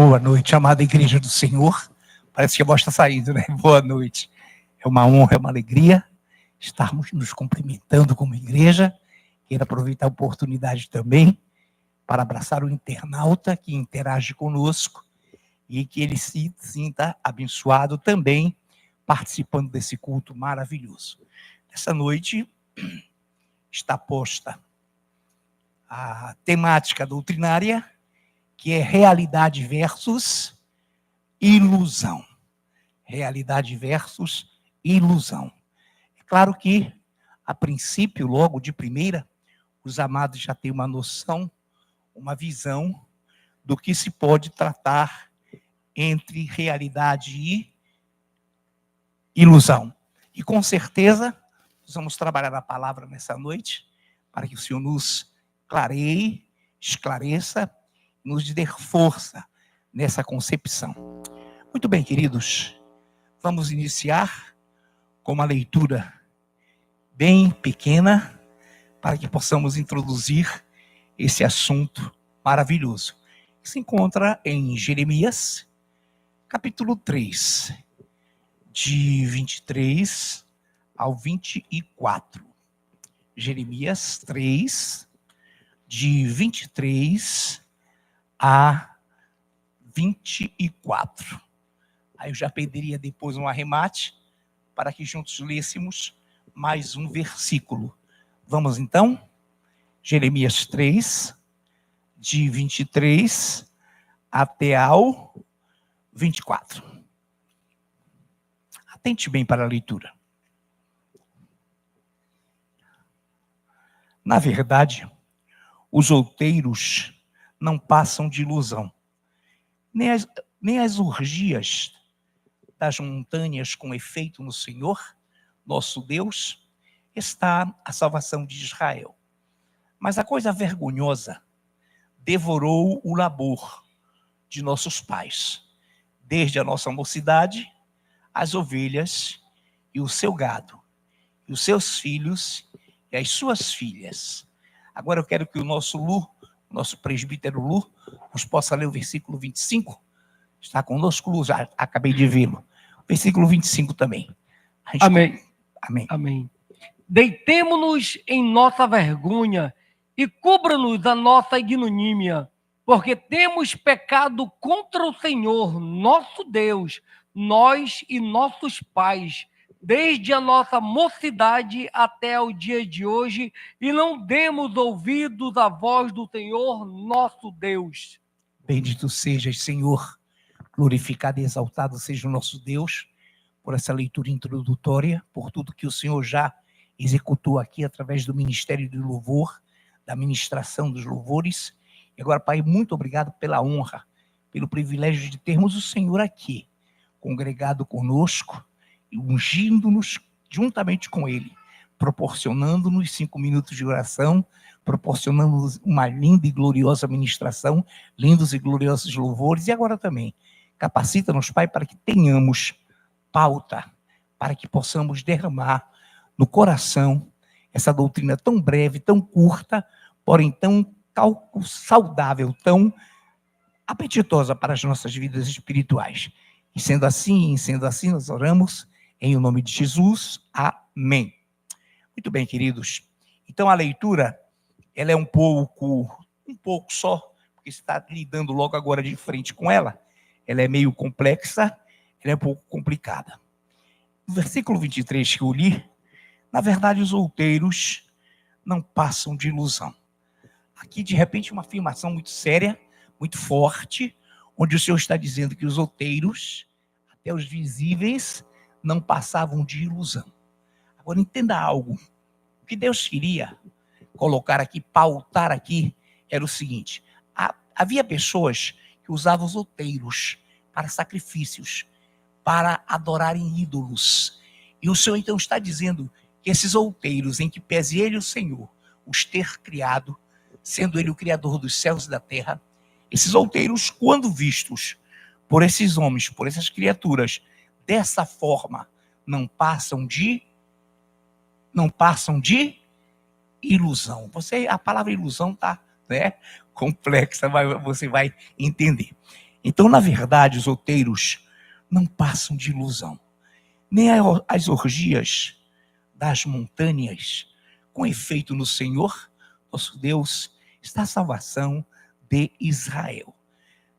Boa noite, amada Igreja do Senhor. Parece que a voz está saindo, né? Boa noite. É uma honra, é uma alegria estarmos nos cumprimentando como igreja. Quero aproveitar a oportunidade também para abraçar o internauta que interage conosco e que ele se sinta abençoado também participando desse culto maravilhoso. Essa noite está posta a temática doutrinária, que é realidade versus ilusão. Realidade versus ilusão. É claro que, a princípio, logo de primeira, os amados já têm uma noção, uma visão do que se pode tratar entre realidade e ilusão. E com certeza, nós vamos trabalhar a palavra nessa noite, para que o Senhor nos clareie, esclareça, nos dê força nessa concepção. Muito bem, queridos, vamos iniciar com uma leitura bem pequena, para que possamos introduzir esse assunto maravilhoso, que se encontra em Jeremias, capítulo 3, de 23 ao 24. Jeremias 3, de 23 a 24. Aí eu já pediria depois um arremate para que juntos lêssemos mais um versículo. Vamos então? Jeremias 3, de 23 até ao 24. Atente bem para a leitura. Na verdade, os outeiros não passam de ilusão, nem as orgias das montanhas com efeito no Senhor, nosso Deus, está a salvação de Israel. Mas a coisa vergonhosa devorou o labor de nossos pais, desde a nossa mocidade, as ovelhas e o seu gado, e os seus filhos e as suas filhas. Agora eu quero que o nosso presbítero Lu, nos possa ler o versículo 25. Está conosco, Lu? Já acabei de vê-lo. Versículo 25 também. Amém. Amém. Amém. Deitemo-nos em nossa vergonha e cubra-nos a nossa ignomínia, porque temos pecado contra o Senhor, nosso Deus, nós e nossos pais, desde a nossa mocidade até o dia de hoje, e não demos ouvidos à voz do Senhor, nosso Deus. Bendito sejas, Senhor, glorificado e exaltado seja o nosso Deus, por essa leitura introdutória, por tudo que o Senhor já executou aqui através do ministério do louvor, da ministração dos louvores. E agora, Pai, muito obrigado pela honra, pelo privilégio de termos o Senhor aqui, congregado conosco, e ungindo-nos juntamente com Ele, proporcionando-nos 5 minutos de oração, proporcionando-nos uma linda e gloriosa ministração, lindos e gloriosos louvores, e agora também, capacita-nos, Pai, para que tenhamos pauta, para que possamos derramar no coração essa doutrina tão breve, tão curta, porém tão saudável, tão apetitosa para as nossas vidas espirituais. E sendo assim, nós oramos em o nome de Jesus. Amém. Muito bem, queridos. Então a leitura, ela é um pouco só, porque você está lidando logo agora de frente com ela. Ela é meio complexa, ela é um pouco complicada. No versículo 23 que eu li, na verdade, os outeiros não passam de ilusão. Aqui, de repente, uma afirmação muito séria, muito forte, onde o Senhor está dizendo que os outeiros, até os visíveis, não passavam de ilusão. Agora, entenda algo. O que Deus queria colocar aqui, pautar aqui, era o seguinte: havia pessoas que usavam os outeiros para sacrifícios, para adorarem ídolos. E o Senhor então está dizendo que esses outeiros, em que pese Ele, o Senhor, os ter criado, sendo Ele o Criador dos céus e da terra, esses outeiros, quando vistos por esses homens, por essas criaturas, dessa forma, não passam de ilusão. A palavra ilusão está, complexa, mas você vai entender. Então, na verdade, os outeiros não passam de ilusão. Nem as orgias das montanhas, com efeito no Senhor, nosso Deus, está a salvação de Israel.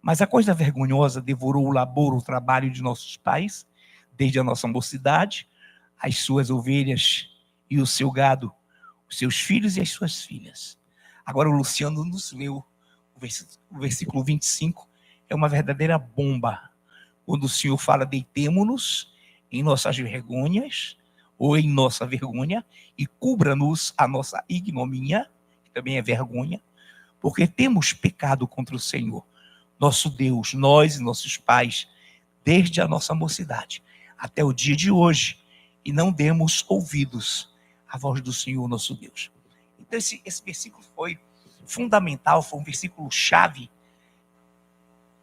Mas a coisa vergonhosa devorou o labor, o trabalho de nossos pais, desde a nossa mocidade, as suas ovelhas e o seu gado, os seus filhos e as suas filhas. Agora o Luciano nos leu o versículo 25, é uma verdadeira bomba. Quando o Senhor fala, deitemo-nos em nossas vergonhas, ou em nossa vergonha, e cubra-nos a nossa ignomínia, que também é vergonha, porque temos pecado contra o Senhor, nosso Deus, nós e nossos pais, desde a nossa mocidade até o dia de hoje, e não demos ouvidos à voz do Senhor, nosso Deus. Então esse versículo foi fundamental, foi um versículo chave,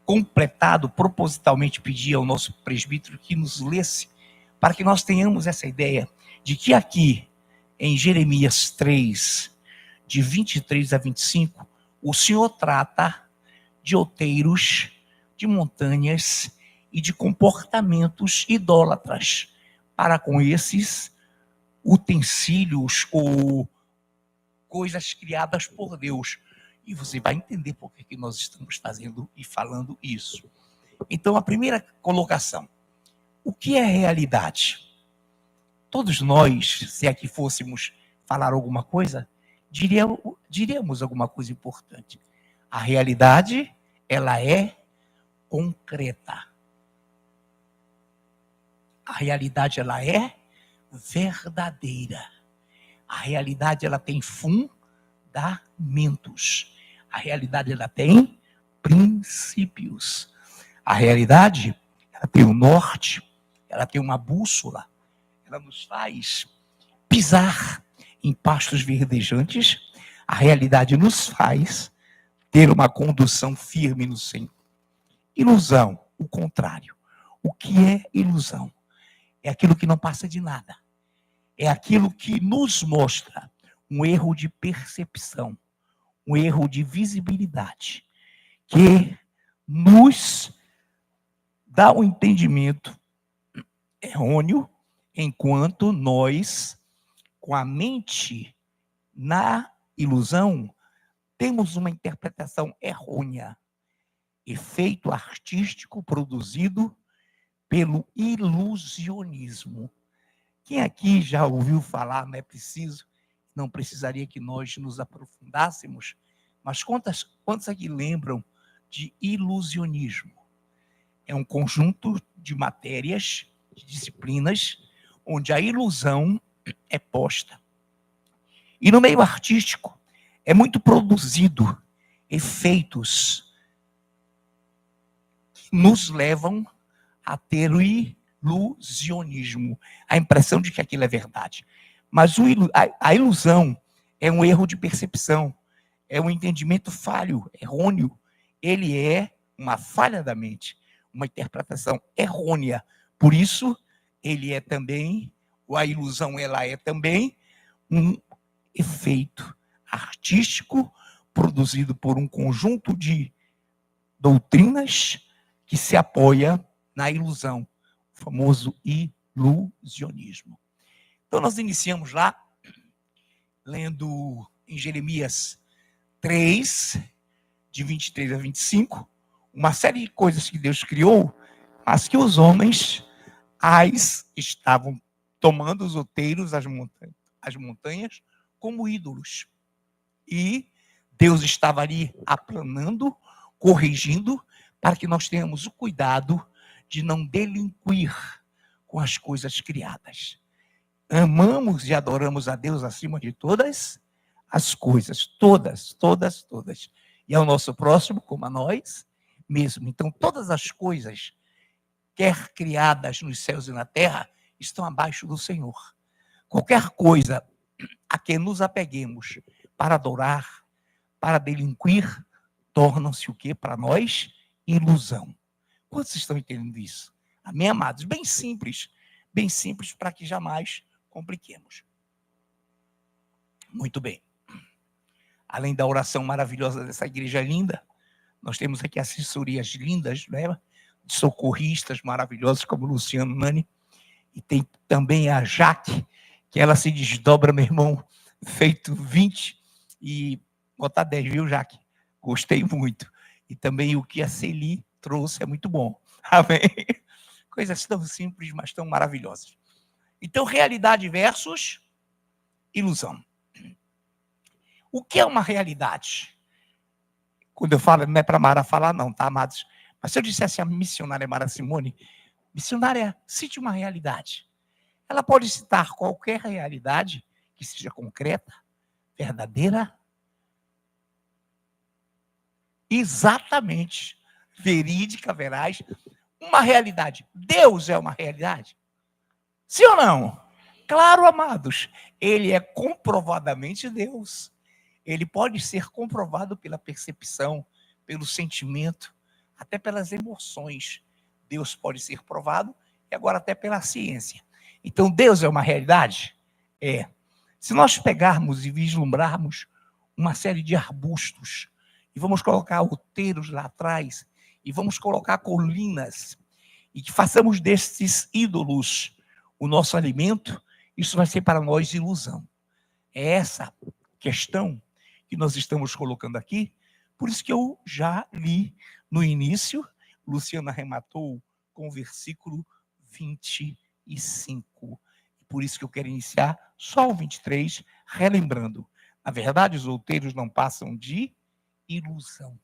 completado, propositalmente pedi ao nosso presbítero que nos lesse, para que nós tenhamos essa ideia de que aqui, em Jeremias 3, de 23 a 25, o Senhor trata de outeiros, de montanhas e de comportamentos idólatras para com esses utensílios ou coisas criadas por Deus. E você vai entender por que nós estamos fazendo e falando isso. Então, a primeira colocação: o que é realidade? Todos nós, se aqui fôssemos falar alguma coisa, diríamos alguma coisa importante. A realidade, ela é concreta. A realidade, ela é verdadeira. A realidade, ela tem fundamentos. A realidade, ela tem princípios. A realidade, ela tem um norte, ela tem uma bússola, ela nos faz pisar em pastos verdejantes. A realidade nos faz ter uma condução firme no Senhor. Ilusão, o contrário. O que é ilusão? É aquilo que não passa de nada. É aquilo que nos mostra um erro de percepção, um erro de visibilidade, que nos dá um entendimento errôneo, enquanto nós, com a mente na ilusão, temos uma interpretação errônea. Efeito artístico produzido pelo ilusionismo. Quem aqui já ouviu falar, não é preciso, não precisaria que nós nos aprofundássemos, mas quantos aqui lembram de ilusionismo? É um conjunto de matérias, de disciplinas, onde a ilusão é posta. E no meio artístico, é muito produzido efeitos que nos levam a ter o ilusionismo, a impressão de que aquilo é verdade. Mas a ilusão é um erro de percepção, é um entendimento falho, errôneo. Ele é uma falha da mente, uma interpretação errônea. Por isso, ele é também, ou a ilusão ela é também um efeito artístico produzido por um conjunto de doutrinas que se apoia na ilusão, o famoso ilusionismo. Então nós iniciamos lá, lendo em Jeremias 3, de 23 a 25, uma série de coisas que Deus criou, mas que os homens estavam tomando os outeiros, as montanhas, como ídolos. E Deus estava ali aplanando, corrigindo, para que nós tenhamos o cuidado de não delinquir com as coisas criadas. Amamos e adoramos a Deus acima de todas as coisas, todas. E ao nosso próximo como a nós mesmo. Então, todas as coisas, quer criadas nos céus e na terra, estão abaixo do Senhor. Qualquer coisa a que nos apeguemos para adorar, para delinquir, tornam-se o quê para nós? Ilusão. Quantos estão entendendo isso? Amém, amados? Bem simples para que jamais compliquemos. Muito bem. Além da oração maravilhosa dessa igreja linda, Nós temos aqui assessorias lindas, né? De socorristas maravilhosos, como o Luciano Nani. E tem também a Jaque, que ela se desdobra, meu irmão, feito 20 e botar 10, viu, Jaque? Gostei muito. E também o que a Celi trouxe é muito bom. Amém? Coisas tão simples, mas tão maravilhosas. Então, realidade versus ilusão. O que é uma realidade? Quando eu falo, não é para Mara falar, não, tá, amados? Mas se eu dissesse a missionária Mara Simone, missionária, cite uma realidade. Ela pode citar qualquer realidade que seja concreta, verdadeira, exatamente, verídica, veraz, uma realidade. Deus é uma realidade? Sim ou não? Claro, amados, ele é comprovadamente Deus. Ele pode ser comprovado pela percepção, pelo sentimento, até pelas emoções. Deus pode ser provado e agora até pela ciência. Então, Deus é uma realidade? É. Se nós pegarmos e vislumbrarmos uma série de arbustos, e vamos colocar outeiros lá atrás, e vamos colocar colinas, e que façamos destes ídolos o nosso alimento, isso vai ser para nós ilusão. É essa questão que nós estamos colocando aqui, por isso que eu já li no início, Luciana arrematou com o versículo 25. Por isso que eu quero iniciar só o 23, relembrando. Na verdade, os outeiros não passam de ilusão.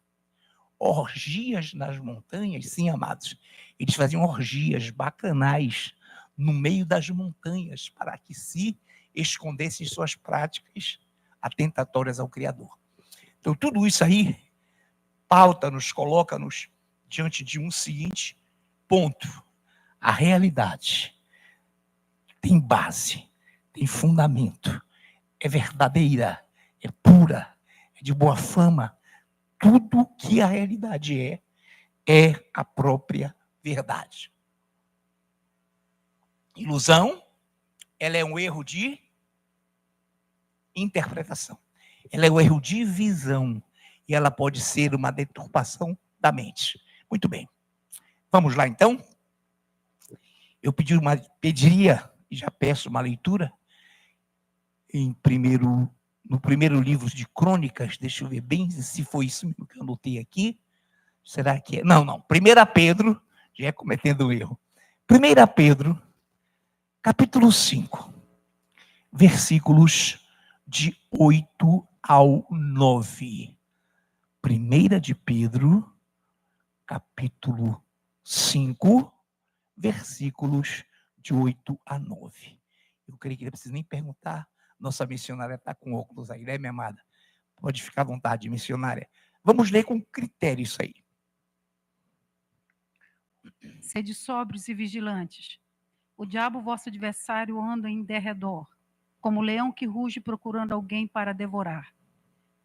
Orgias nas montanhas, sim, amados. Eles faziam orgias bacanais no meio das montanhas para que se escondessem suas práticas atentatórias ao Criador. Então, tudo isso aí pauta-nos, coloca-nos diante de um seguinte ponto. A realidade tem base, tem fundamento, é verdadeira, é pura, é de boa fama. Tudo que a realidade é a própria verdade. Ilusão, ela é um erro de interpretação. Ela é um erro de visão. E ela pode ser uma deturpação da mente. Muito bem. Vamos lá, então? Eu pediria, e já peço uma leitura, no primeiro livro de Crônicas, deixa eu ver bem se foi isso mesmo que eu anotei aqui. Será que é? Não. 1 Pedro, já é cometendo um erro. 1 Pedro, capítulo 5, versículos de 8 ao 9. 1 de Pedro, capítulo 5, versículos de 8 a 9. Eu creio que não precisa nem perguntar. Nossa missionária está com óculos aí, né, minha amada? Pode ficar à vontade, missionária. Vamos ler com critério isso aí. Sede sóbrios e vigilantes. O diabo, vosso adversário, anda em derredor, como leão que ruge procurando alguém para devorar.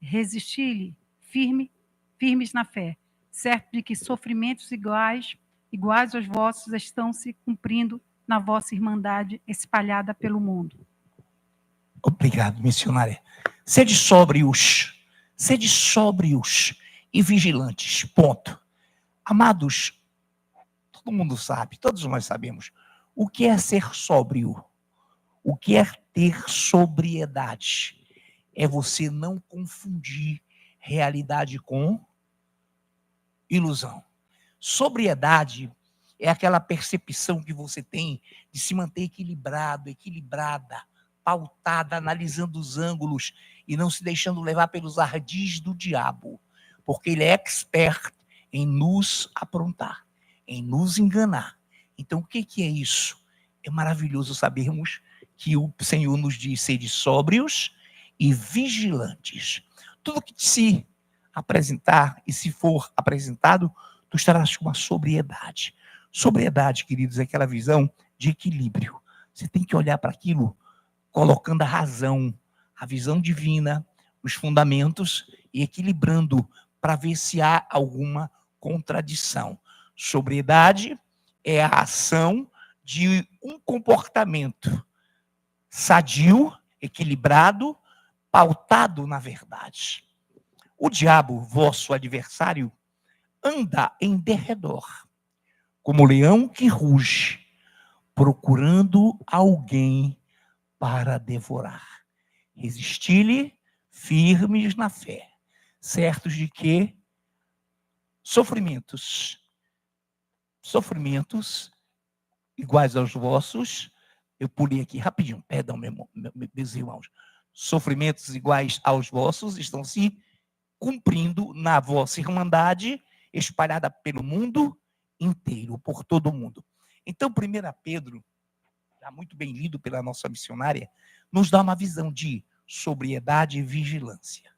Resisti-lhe, firmes na fé, certo de que sofrimentos iguais aos vossos estão se cumprindo na vossa irmandade espalhada pelo mundo. Obrigado, missionária. Sede sóbrios e vigilantes, ponto. Amados, todo mundo sabe, todos nós sabemos, o que é ser sóbrio, o que é ter sobriedade. É você não confundir realidade com ilusão. Sobriedade é aquela percepção que você tem de se manter equilibrado, equilibrada, pautada, analisando os ângulos e não se deixando levar pelos ardis do diabo, porque ele é expert em nos aprontar, em nos enganar. Então, o que é isso? É maravilhoso sabermos que o Senhor nos diz ser sóbrios e vigilantes. Tudo que se apresentar e se for apresentado, tu estarás com uma sobriedade. Sobriedade, queridos, é aquela visão de equilíbrio. Você tem que olhar para aquilo colocando a razão, a visão divina, os fundamentos e equilibrando para ver se há alguma contradição. Sobriedade é a ação de um comportamento sadio, equilibrado, pautado na verdade. O diabo, vosso adversário, anda em derredor, como leão que ruge, procurando alguém para devorar. Resisti-lhe firmes na fé, certos de que sofrimentos iguais aos vossos, eu pulei aqui rapidinho, perdão, meus irmãos, sofrimentos iguais aos vossos estão se cumprindo na vossa irmandade, espalhada pelo mundo inteiro, por todo o mundo. Então, 1 Pedro, já muito bem lido pela nossa missionária, nos dá uma visão de sobriedade e vigilância.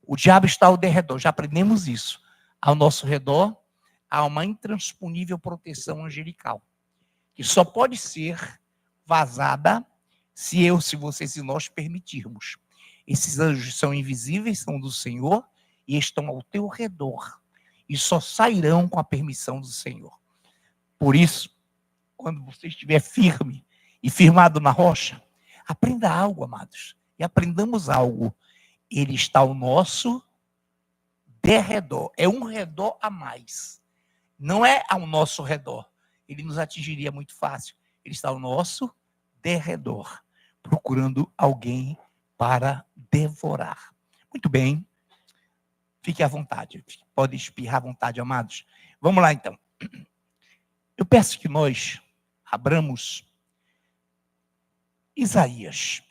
O diabo está ao derredor, já aprendemos isso. Ao nosso redor, há uma intransponível proteção angelical, que só pode ser vazada se vocês e nós permitirmos. Esses anjos são invisíveis, são do Senhor e estão ao teu redor. E só sairão com a permissão do Senhor. Por isso, quando você estiver firme e firmado na rocha, aprenda algo, amados. E aprendamos algo. Ele está ao nosso derredor. É um redor a mais. Não é ao nosso redor. Ele nos atingiria muito fácil. Ele está ao nosso derredor, procurando alguém para devorar. Muito bem. Fique à vontade. Pode espirrar à vontade, amados. Vamos lá, então. Eu peço que nós abramos Isaías.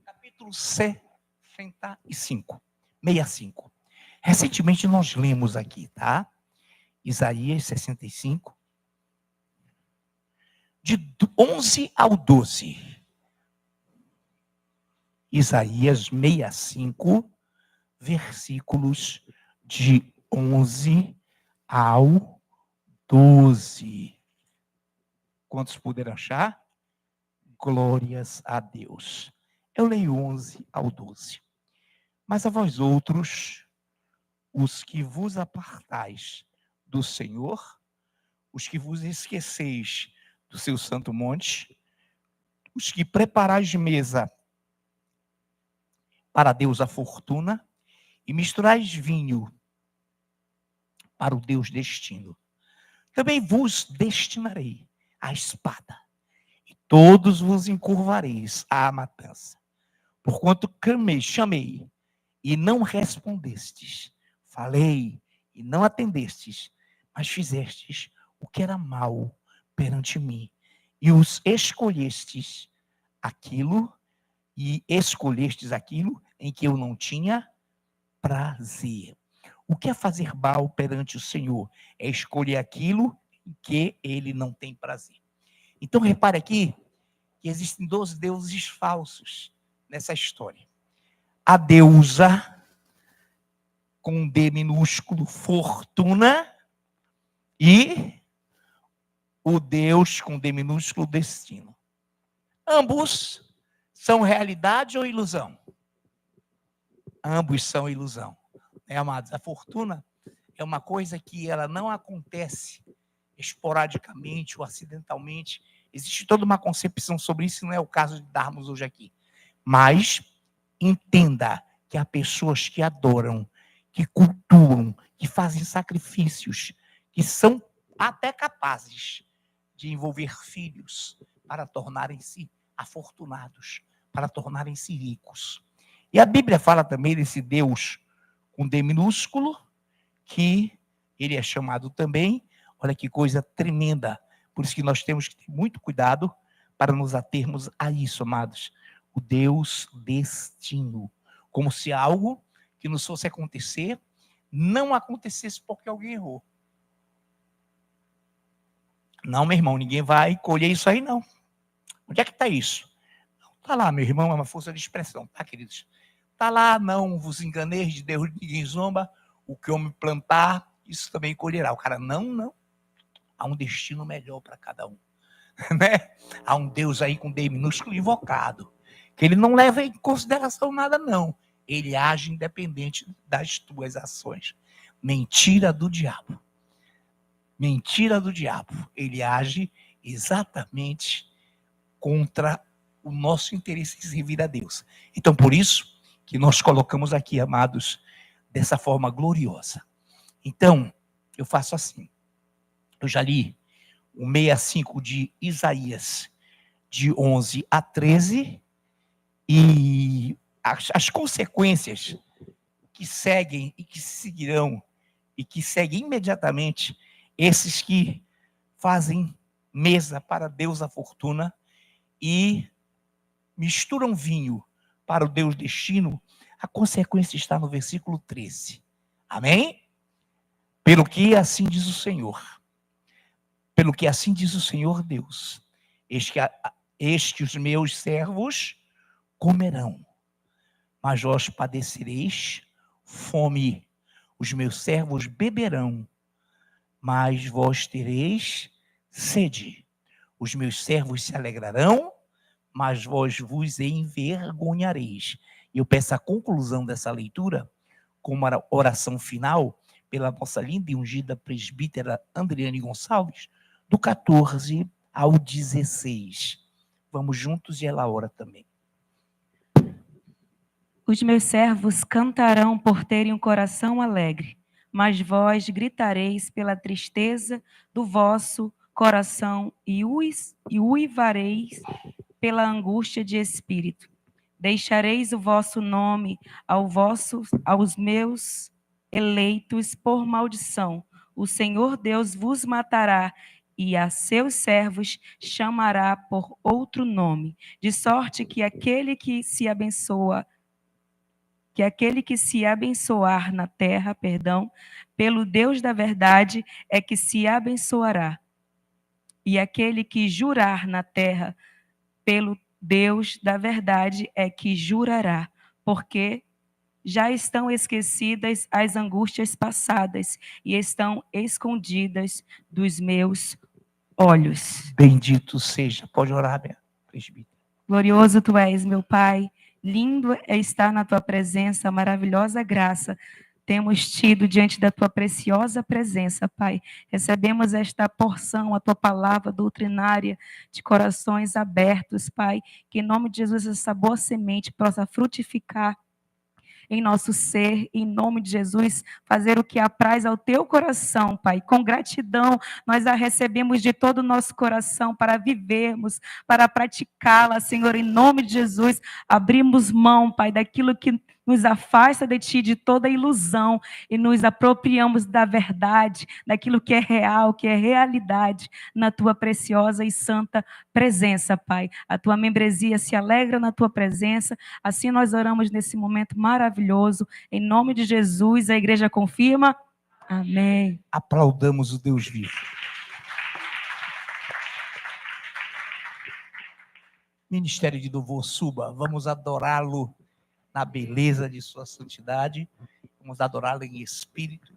Capítulo 65. Recentemente nós lemos aqui, tá? Isaías 65. De 11 ao 12. Isaías 65, versículos de 11 ao 12. Quantos puderam achar? Glórias a Deus. Eu leio 11 ao 12. Mas a vós outros, os que vos apartais do Senhor, os que vos esqueceis do seu santo monte, os que preparais mesa para Deus a fortuna, e misturais vinho para o Deus destino. Também vos destinarei a espada, e todos vos encurvareis à matança. Porquanto chamei, e não respondestes, falei, e não atendestes, mas fizestes o que era mal perante mim, e os escolhestes aquilo em que eu não tinha prazer. O que é fazer mal perante o Senhor? É escolher aquilo em que ele não tem prazer. Então, repare aqui que existem 2 deuses falsos nessa história. A deusa, com D minúsculo, fortuna, e o Deus, com D minúsculo, destino. Ambos são realidade ou ilusão? Ambos são ilusão. Amados, a fortuna é uma coisa que ela não acontece esporadicamente ou acidentalmente. Existe toda uma concepção sobre isso, não é o caso de darmos hoje aqui. Mas entenda que há pessoas que adoram, que cultuam, que fazem sacrifícios, que são até capazes de envolver filhos para tornarem-se afortunados, para tornarem-se ricos. E a Bíblia fala também desse Deus com D minúsculo, que ele é chamado também, olha que coisa tremenda, por isso que nós temos que ter muito cuidado para nos atermos a isso, amados. O Deus destino, como se algo que nos fosse acontecer, não acontecesse porque alguém errou. Não, meu irmão, ninguém vai colher isso aí, não. Onde é que está isso? Está lá, meu irmão, é uma força de expressão, tá, queridos? Está lá, não vos enganeis, de Deus ninguém zomba, o que homem plantar, isso também colherá. O cara, não. Há um destino melhor para cada um. Né? Há um Deus aí com D minúsculo invocado, que ele não leva em consideração nada, não. Ele age independente das tuas ações. Mentira do diabo. Mentira do diabo. Ele age exatamente contra o nosso interesse em servir a Deus. Então, por isso que nós colocamos aqui, amados, dessa forma gloriosa. Então, eu faço assim. Eu já li o 65 de Isaías, de 11 a 13, e as consequências que seguem e que seguirão, e que seguem imediatamente, esses que fazem mesa para Deus da fortuna e misturam vinho para o Deus destino, a consequência está no versículo 13. Amém? Pelo que assim diz o Senhor. Pelo que assim diz o Senhor Deus. Estes meus servos comerão, mas vós padecereis fome. Os meus servos beberão, mas vós tereis sede. Os meus servos se alegrarão, mas vós vos envergonhareis. E eu peço a conclusão dessa leitura, como oração final, pela nossa linda e ungida presbítera Andriane Gonçalves, do 14 ao 16. Vamos juntos e ela ora também. Os meus servos cantarão por terem um coração alegre, mas vós gritareis pela tristeza do vosso coração e uivareis pela angústia de espírito. Deixareis o vosso nome aos meus eleitos por maldição. O Senhor Deus vos matará e a seus servos chamará por outro nome, de sorte que aquele que se abençoar na terra, pelo Deus da verdade é que se abençoará. E aquele que jurar na terra, pelo Deus da verdade é que jurará, porque já estão esquecidas as angústias passadas e estão escondidas dos meus olhos. Bendito seja. Pode orar, minha presbítera. Glorioso tu és, meu Pai. Lindo é estar na tua presença, maravilhosa graça temos tido diante da tua preciosa presença, Pai. Recebemos esta porção, a tua palavra doutrinária, de corações abertos, Pai. Que em nome de Jesus essa boa semente possa frutificar em nosso ser, em nome de Jesus, fazer o que apraz ao teu coração, Pai. Com gratidão, nós a recebemos de todo o nosso coração para vivermos, para praticá-la, Senhor, em nome de Jesus. Abrimos mão, Pai, daquilo que nos afasta de Ti, de toda ilusão, e nos apropriamos da verdade, daquilo que é real, que é realidade, na Tua preciosa e santa presença, Pai. A Tua membresia se alegra na Tua presença, assim nós oramos nesse momento maravilhoso, em nome de Jesus, a igreja confirma, amém. Aplaudamos o Deus vivo. Ministério de Louvor, suba, vamos adorá-lo na beleza de sua santidade, vamos adorá-lo em espírito